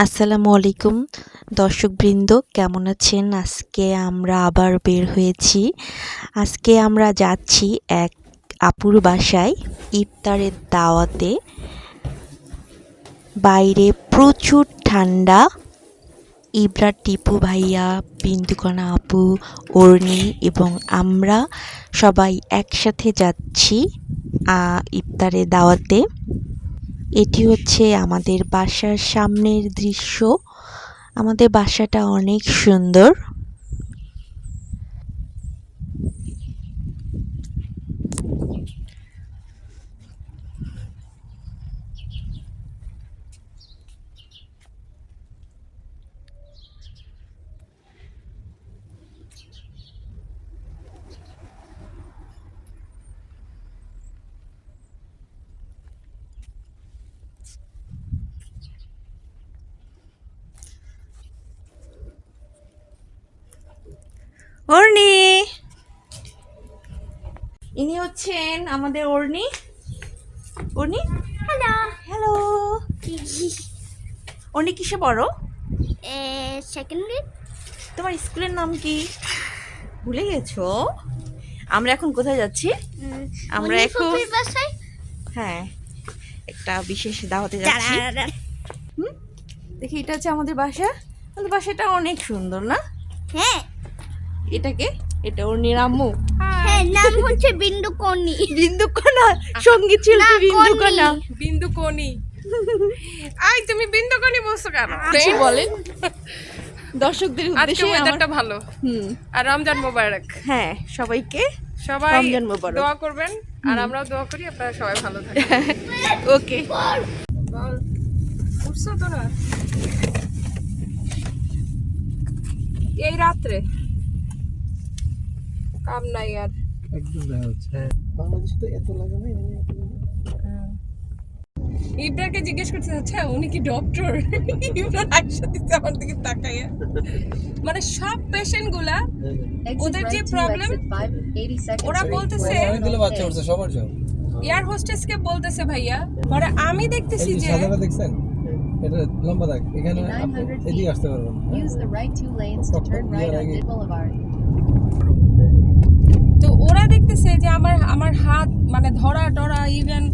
আসসালামু আলাইকুম দর্শকবৃন্দ, কেমন আছেন? আজকে আমরা আবার বের হয়েছি। আজকে আমরা যাচ্ছি এক আপুর বাসায় ইফতারের দাওয়াতে। বাইরে প্রচুর ঠান্ডা। ইবরা, টিপু ভাইয়া, বিন্দুকণা আপু, অর্ণি এবং আমরা সবাই একসাথে যাচ্ছি ইফতারের দাওয়াতে। এটি হচ্ছে আমাদের বাসার সামনের দৃশ্য। আমাদের বাসাটা অনেক সুন্দর। অর্ণি, ইনি হচ্ছেন আমাদের অর্ণি। অর্ণি, হ্যালো। হ্যালো। অর্ণি কিসে পড়ো? সেকেন্ডারি। তোমার স্কুলের নাম কি? ভুলে গেছো? আমরা এখন কোথায় যাচ্ছি? আমরা এখন হ্যাঁ একটা বিশেষ দাওয়াতে যাচ্ছি। দেখি, এটা হচ্ছে আমাদের বাসা। আমাদের বাসাটা অনেক সুন্দর না? হ্যাঁ। এটাকে এটা অর্ণির আম্মু। হ্যাঁ, নাম হচ্ছে বিন্দুকণি। বিন্দুকণা, সঙ্গীত শিল্পী বিন্দুকণা। বিন্দুকণি। আই, তুমি বিন্দুকণি বলছো কেন? কিছু বলেন দর্শকদের আজকে উদ্দেশ্যে। ওয়েদারটা ভালো। আর রমজান মোবারক। হ্যাঁ, সবাইকে সবাই রমজান মোবারক। দোয়া করবেন আর আমরাও দোয়া করি আপনারা সবাই ভালো থাকেন। ওকে। বল, উঠছো তো না এই রাত্রে? কাম নাই আর। একদম দেখা হচ্ছে। বাংলাদেশে তো এত লাগে না, ইব্রাকে জিজ্ঞেস করতে আচ্ছা উনি কি ডক্টর? ইব্রা একসাথে আমার দিকে তাকাইয়া, মানে সব পেশেন্ট গুলা ওদের যে প্রবলেম ওরা বলতেছে অনেকগুলো বাচ্চা উঠছে সবার জন্য। এয়ার হোস্টেস কে বলতেছে ভাইয়া, পরে আমি দেখতেছি যে সাদাটা দেখছেন, এটা লম্বা দাগ, এখানে আপনি এদিকে আসতে পারবেন। Use the right 2 lanes to turn right on Mid Boulevard. তো ওরা দেখতেছে যে আমার হাত মানে ধরা টরা ইভেন